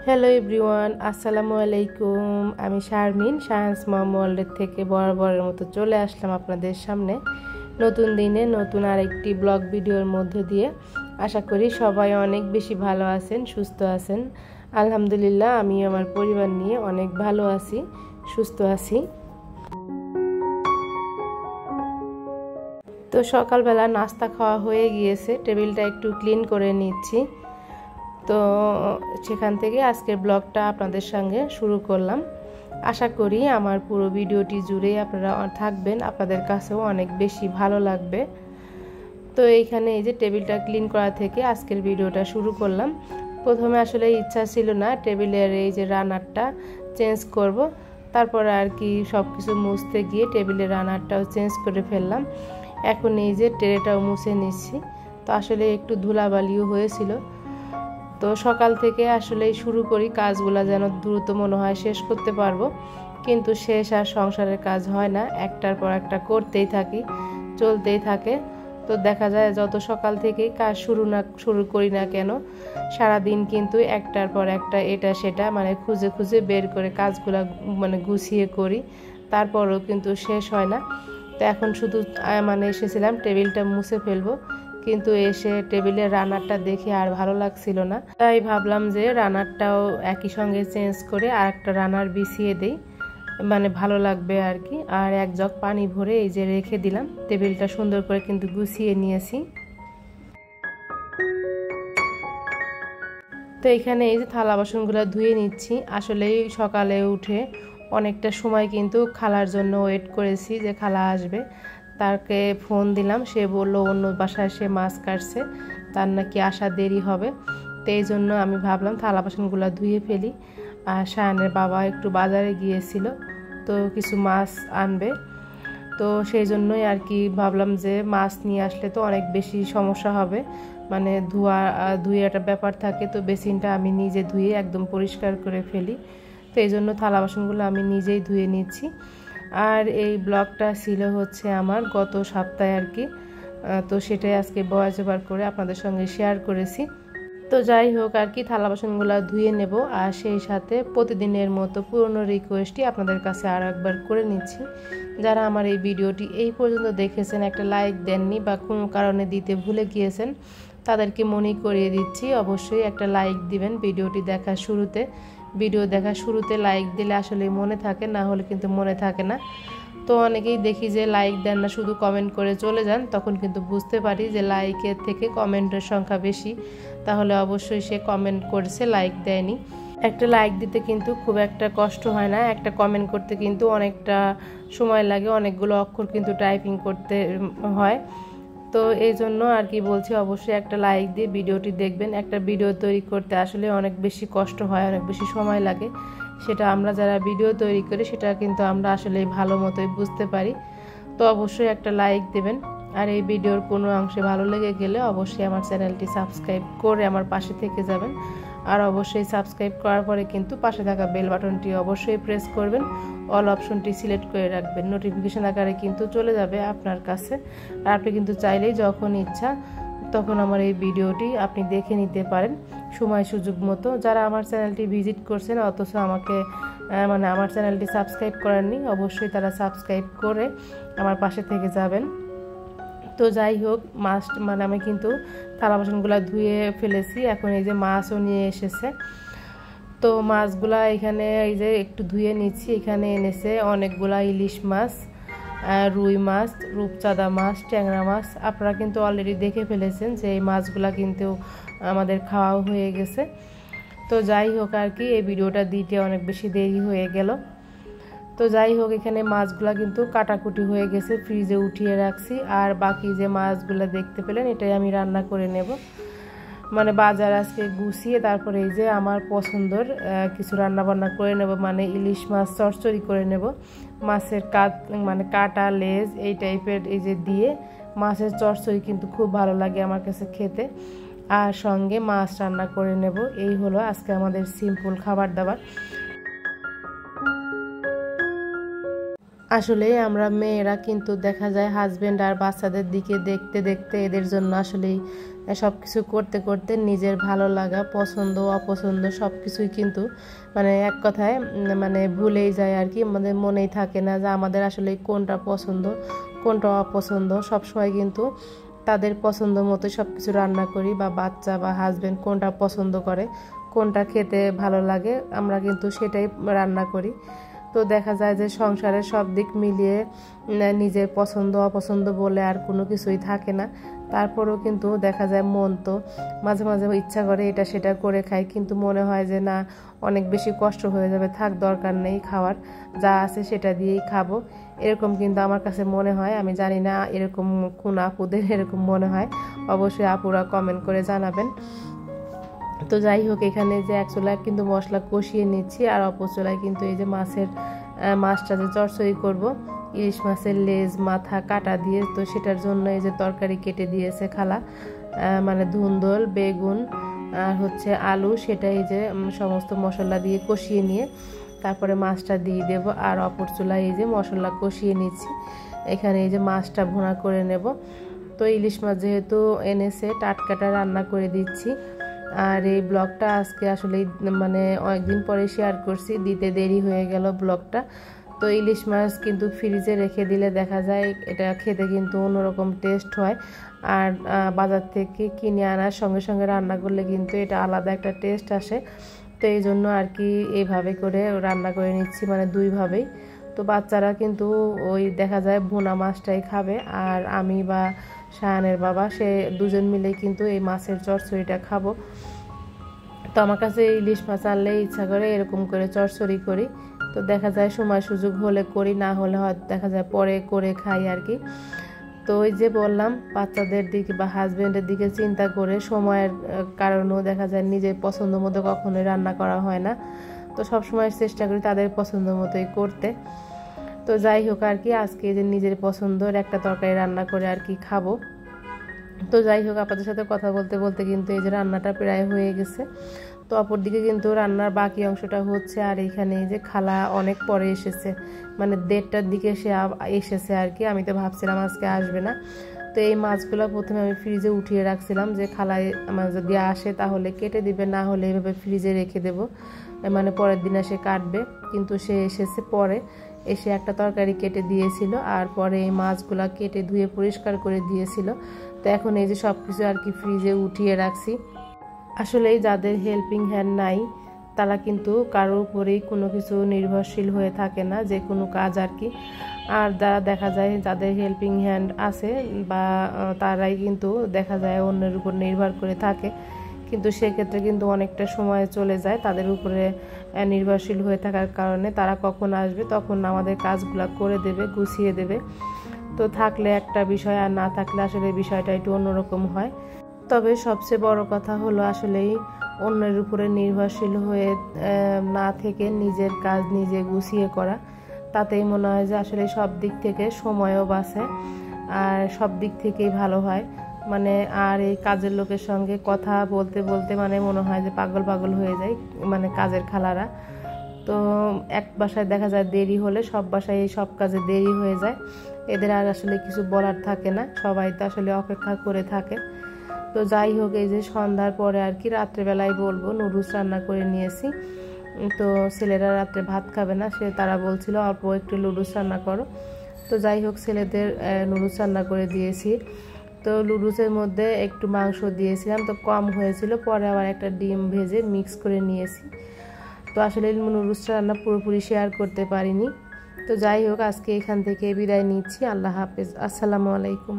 Hello everyone, আসসালামু আলাইকুম। আমি শারমিন সায়েন্স মম ওয়ার্ল্ডের থেকে বরাবরের মতো চলে আসলাম আপনাদের সামনে নতুন দিনে নতুন আরেকটি ব্লগ ভিডিওর মধ্য দিয়ে। আশা করি সবাই অনেক বেশি ভালো আছেন, সুস্থ আছেন। আলহামদুলিল্লাহ, আমি আমার পরিবার নিয়ে অনেক ভালো আছি, সুস্থ আছি। তো সকালবেলা নাস্তা খাওয়া হয়ে গিয়েছে, টেবিলটা একটু ক্লিন করে নিচ্ছি। তো সেখান থেকে আজকের ব্লগটা আপনাদের সঙ্গে শুরু করলাম। আশা করি আমার পুরো ভিডিওটি জুড়ে আপনারা থাকবেন, আপনাদের কাছেও অনেক বেশি ভালো লাগবে। তো এইখানে এই যে টেবিলটা ক্লিন করা থেকে আজকের ভিডিওটা শুরু করলাম। প্রথমে আসলে ইচ্ছা ছিল না টেবিলের এই যে রানারটা চেঞ্জ করব, তারপরে আর কি সব কিছু মুছতে গিয়ে টেবিলের রানারটাও চেঞ্জ করে ফেললাম। এখন এই যে ট্রেটাও মুছে নিচ্ছি। তো আসলে একটু ধুলাবালিও হয়েছিল। তো সকাল থেকে আসলে শুরু করি কাজগুলো, যেন দ্রুত মনে হয় শেষ করতে পারবো, কিন্তু শেষ আর সংসারের কাজ হয় না, একটার পর একটা করতেই থাকি, চলতেই থাকে। তো দেখা যায় যত সকাল থেকেই কাজ শুরু করি না কেন, সারাদিন কিন্তু একটার পর একটা এটা সেটা খুঁজে খুঁজে বের করে কাজগুলো গুছিয়ে করি, তারপরেও কিন্তু শেষ হয় না। তো এখন শুধু এসেছিলাম টেবিলটা মুছে ফেলবো, কিন্তু এসে টেবিলের রানারটা দেখে আর ভালো লাগছিল না। তাই ভাবলাম যে রানারটাও একই সঙ্গে চেঞ্জ করে আর একটা রানার বিছিয়ে দেই, ভালো লাগবে আর কি। আর এক জগ পানি ভরে এই যে রেখে দিলাম, টেবিলটা সুন্দর করে কিন্তু গুছিয়ে নিয়েছি। তো এখানে এই যে থালা বাসনগুলো ধুয়ে নিচ্ছি। আসলেই সকালে উঠে অনেকটা সময় কিন্তু খালার জন্য ওয়েট করেছি যে খালা আসবে। তাকে ফোন দিলাম, সে বলল অন্য বাসায় সে মাছ কাটছে, তার নাকি আসা দেরি হবে। তো এই জন্য আমি ভাবলাম থালা বাসনগুলো ধুয়ে ফেলি। আর শায়নের বাবা একটু বাজারে গিয়েছিল, তো কিছু মাছ আনবে। তো সেই জন্যই আর কি ভাবলাম যে মাছ নিয়ে আসলে তো অনেক বেশি সমস্যা হবে, ধুয়ে একটা ব্যাপার থাকে। তো বেসিনটা আমি নিজে ধুয়ে একদম পরিষ্কার করে ফেলি। তো এই জন্য থালা বাসনগুলো আমি নিজেই ধুয়ে নিচ্ছি। আর এই ব্লগটা ছিল হচ্ছে আমার গত সপ্তাহে আর কি। তো সেটাই আজকে ভয়েস ওভার করে আপনাদের সঙ্গে শেয়ার করেছি। তো যাই হোক আর কি, থালা বাসনগুলো ধুয়ে নেব। আর সেই সাথে প্রতিদিনের মতো পুরনো রিকোয়েস্টই আপনাদের কাছে আর একবার করে নিচ্ছি। যারা আমার এই ভিডিওটি এই পর্যন্ত দেখেছেন, একটা লাইক দেননি বা কোনো কারণে দিতে ভুলে গিয়েছেন, তাদেরকে মনে করিয়ে দিচ্ছি অবশ্যই একটা লাইক দিবেন ভিডিও দেখার শুরুতে লাইক দিলে আসলে মনে থাকে, না হলে কিন্তু মনে থাকে না। তো অনেকেই দেখি যে লাইক দেন না, শুধু কমেন্ট করে চলে যান, তখন কিন্তু বুঝতে পারি যে লাইকের থেকে কমেন্টের সংখ্যা বেশি, তাহলে অবশ্যই সে কমেন্ট করেছে, লাইক দেয়নি। একটা লাইক দিতে কিন্তু খুব একটা কষ্ট হয় না, একটা কমেন্ট করতে কিন্তু অনেকটা সময় লাগে, অনেকগুলো অক্ষর কিন্তু টাইপিং করতে হয়। তো এই জন্য আর কি বলছি, অবশ্যই একটা লাইক দিয়ে ভিডিওটি দেখবেন। একটা ভিডিও তৈরি করতে আসলে অনেক বেশি কষ্ট হয়, অনেক বেশি সময় লাগে। সেটা আমরা যারা ভিডিও তৈরি করি সেটা কিন্তু আমরা আসলে ভালো মতোই বুঝতে পারি। তো অবশ্যই একটা লাইক দেবেন। আর এই ভিডিওর কোনো অংশে ভালো লেগে গেলে অবশ্যই আমার চ্যানেলটি সাবস্ক্রাইব করে আমার পাশে থেকে যাবেন। আর অবশ্যই সাবস্ক্রাইব করার পরে কিন্তু পাশে থাকা বেল বাটনটি অবশ্যই প্রেস করবেন, অল অপশনটি সিলেক্ট করে রাখবেন, নোটিফিকেশন আকারে কিন্তু চলে যাবে আপনার কাছে। আর আপনি কিন্তু চাইলেই যখন ইচ্ছা তখন আমার এই ভিডিওটি আপনি দেখে নিতে পারেন সময় সুযোগ মতো। যারা আমার চ্যানেলটি ভিজিট করছেন অথচ আমাকে আমার চ্যানেলটি সাবস্ক্রাইব করেননি, অবশ্যই তারা সাবস্ক্রাইব করে আমার পাশে থেকে যাবেন। তো যাই হোক, আমি কিন্তু থালা বাসনগুলো ধুয়ে ফেলেছি। এখন এই যে মাছও নিয়ে এসেছে, তো মাছগুলা এখানে এই যে একটু ধুয়ে নিচ্ছি। এখানে এনেছে অনেকগুলা ইলিশ মাছ, রুই মাছ, রূপচাঁদা মাছ, ট্যাংরা মাছ। আপনারা কিন্তু অলরেডি দেখে ফেলেছেন যে এই মাছগুলা কিন্তু আমাদের খাওয়াও হয়ে গেছে। তো যাই হোক আর কি, এই ভিডিওটা দিতে অনেক বেশি দেরি হয়ে গেল। তো যাই হোক, এখানে মাছগুলা কিন্তু কাটাকুটি হয়ে গেছে, ফ্রিজে উঠিয়ে রাখছি। আর বাকি যে মাছগুলা দেখতে পেলেন এটাই আমি রান্না করে নেব, বাজার আজকে গুছিয়ে তারপরে এই যে আমার পছন্দের কিছু রান্না বান্না করে নেব, ইলিশ মাছ চচ্চড়ি করে নেব। মাছের কাটা লেজ এই টাইপের এই যে দিয়ে মাছের চচ্চড়ি কিন্তু খুব ভালো লাগে আমার কাছে খেতে। আর সঙ্গে মাছ রান্না করে নেব। এই হলো আজকে আমাদের সিম্পল খাবার দাবার। আসলে আমরা মেয়েরা কিন্তু দেখা যায় হাজবেন্ড আর বাচ্চাদের দিকে দেখতে দেখতে এদের জন্য আসলেই সব কিছু করতে করতে নিজের ভালো লাগা পছন্দ অপছন্দ সব কিছুই কিন্তু মানে এক কথায় মানে ভুলেই যায় আর কি। আমাদের মনেই থাকে না যে আমাদের আসলে কোনটা পছন্দ কোনটা অপছন্দ। সবসময় কিন্তু তাদের পছন্দ মতো সব কিছু রান্না করি, বা বাচ্চা বা হাজবেন্ড কোনটা পছন্দ করে কোনটা খেতে ভালো লাগে আমরা কিন্তু সেটাই রান্না করি। তো দেখা যায় যে সংসারের সব দিক মিলিয়ে নিজের পছন্দ অপছন্দ বলে আর কোনো কিছুই থাকে না। তারপরেও কিন্তু দেখা যায় মন তো মাঝে মাঝে ইচ্ছা করে এটা সেটা করে খাই, কিন্তু মনে হয় যে না অনেক বেশি কষ্ট হয়ে যাবে, থাক দরকার নেই খাওয়ার, যা আছে সেটা দিয়েই খাবো, এরকম কিন্তু আমার কাছে মনে হয়। আমি জানি না এরকম কোন আপুদের এরকম মনে হয়, অবশ্যই আপুরা কমেন্ট করে জানাবেন। তো যাই হোক, এখানে যে এক চুলায় কিন্তু মশলা কষিয়ে নিচ্ছি, আর অপর চুলায় কিন্তু এই যে মাছটা যে চচ্চড়ি করব, ইলিশ মাছের লেজ মাথা কাটা দিয়ে, তো সেটার জন্য এই যে তরকারি কেটে দিয়েছে খালা, মানে ধুন্দল বেগুন আর হচ্ছে আলু, সেটাই যে সমস্ত মশলা দিয়ে কষিয়ে নিয়ে তারপরে মাছটা দিয়ে দেব। আর অপর চুলায় এই যে মশলা কষিয়ে নিচ্ছি, এখানে এই যে মাছটা ভুনা করে নেব। তো ইলিশ মাছ যেহেতু এনেছে টাটকাটা রান্না করে দিচ্ছি। আর এই ব্লগটা আজকে আসলে মানে অনেকদিন পরে শেয়ার করছি, দিতে দেরি হয়ে গেল ব্লগটা। তো ইলিশ মাছ কিন্তু ফ্রিজে রেখে দিলে দেখা যায় এটা খেতে কিন্তু অন্যরকম টেস্ট হয়, আর বাজার থেকে কিনে আনার সঙ্গে সঙ্গে রান্না করলে কিন্তু এটা আলাদা একটা টেস্ট আসে। তো এই জন্য আর কি এইভাবে করে রান্না করে নিচ্ছি, মানে দুইভাবেই। তো বাচ্চারা কিন্তু ওই দেখা যায় ভুনা মাছটাই খাবে, আর আমি বা শায়ানের বাবা সে দুজন মিলে কিন্তু এই মাছের চচ্চড়িটা খাবো। তো আমার কাছে ইলিশ মাছ আনলে ইচ্ছা করে এরকম করে চচ্চড়ি করি। তো দেখা যায় সময় সুযোগ হলে করি, না হলে হয়তো দেখা যায় পরে করে খাই আর কি। তো ওই যে বললাম বাচ্চাদের দিকে বা হাজবেন্ডের দিকে চিন্তা করে সময়ের কারণেও দেখা যায় নিজের পছন্দ মতো কখনোই রান্না করা হয় না। তো সবসময় চেষ্টা করি তাদের পছন্দ মতোই করতে। তো যাই হোক আর কি, আজকে যে নিজের পছন্দের একটা তরকারি রান্না করে আর কি খাবো। তো যাই হোক, আপনাদের সাথে কথা বলতে বলতে কিন্তু এই যে রান্নাটা প্রায় হয়ে গেছে। তো অপরদিকে কিন্তু রান্নার বাকি অংশটা হচ্ছে। আর এখানে এই যে খালা অনেক পরে এসেছে, মানে 1:30টার দিকে সে এসেছে আর কি। আমি তো ভাবছিলাম আজকে আসবে না। তো এই মাছগুলো প্রথমে আমি ফ্রিজে উঠিয়ে রাখছিলাম যে খালায় আমার যদি আসে তাহলে কেটে দিবে, না হলে এইভাবে ফ্রিজে রেখে দেব, মানে পরের দিন এসে কাটবে। কিন্তু সে এসেছে পরে, এসে একটা তরকারি কেটে দিয়েছিল, আর পরে এই মাছগুলা কেটে ধুয়ে পরিষ্কার করে দিয়েছিল। তো এখন এই যে সব কিছু আর কি ফ্রিজে উঠিয়ে রাখছি। আসলে যাদের হেল্পিং হ্যান্ড নাই তারা কিন্তু কারোর উপরেই কোনো কিছু নির্ভরশীল হয়ে থাকে না, যে কোনো কাজ আর কি। আর যারা দেখা যায় যাদের হেল্পিং হ্যান্ড আছে বা তারাই কিন্তু দেখা যায় অন্যের উপর নির্ভর করে থাকে, কিন্তু সেক্ষেত্রে কিন্তু অনেকটা সময় চলে যায় তাদের উপরে নির্ভরশীল হয়ে থাকার কারণে। তারা কখন আসবে তখন আমাদের কাজগুলো করে দেবে, গুছিয়ে দেবে। তো থাকলে একটা বিষয়, আর না থাকলে আসলে বিষয়টা একটু অন্যরকম হয়। তবে সবচেয়ে বড় কথা হলো আসলেই অন্যের উপরে নির্ভরশীল হয়ে না থেকে নিজের কাজ নিজে গুছিয়ে করা। তাতেই মনে হয় যে আসলে সব দিক থেকে সময়ও বাঁচে, আর সব দিক থেকেই ভালো হয়। মানে আর এই কাজের লোকের সঙ্গে কথা বলতে বলতে মানে মনে হয় যে পাগল পাগল হয়ে যায়, মানে কাজের খালারা। তো এক বাসায় দেখা যায় দেরি হলে সব বাসায় এই সব কাজে দেরি হয়ে যায়, এদের আর আসলে কিছু বলার থাকে না, সবাই তো আসলে অপেক্ষা করে থাকে। তো যাই হোক, এই যে সন্ধ্যার পরে আর কি রাত্রেবেলায় বলবো নুডলস রান্না করে নিয়েছি। তো ছেলেরা রাত্রে ভাত খাবে না, তারা বলছিল অল্প একটু নুডলস রান্না করো। তো যাই হোক, ছেলেদের নুডলস রান্না করে দিয়েছি। তো নুডলসের মধ্যে একটু মাংস দিয়েছিলাম, তো কম হয়েছিল, পরে আবার একটা ডিম ভেজে মিক্স করে নিয়েছি। তো আসলে নুডলসটা রান্না পুরোপুরি শেয়ার করতে পারিনি। তো যাই হোক, আজকে এখান থেকে বিদায় নিচ্ছি। আল্লাহ হাফেজ, আসসালামু আলাইকুম।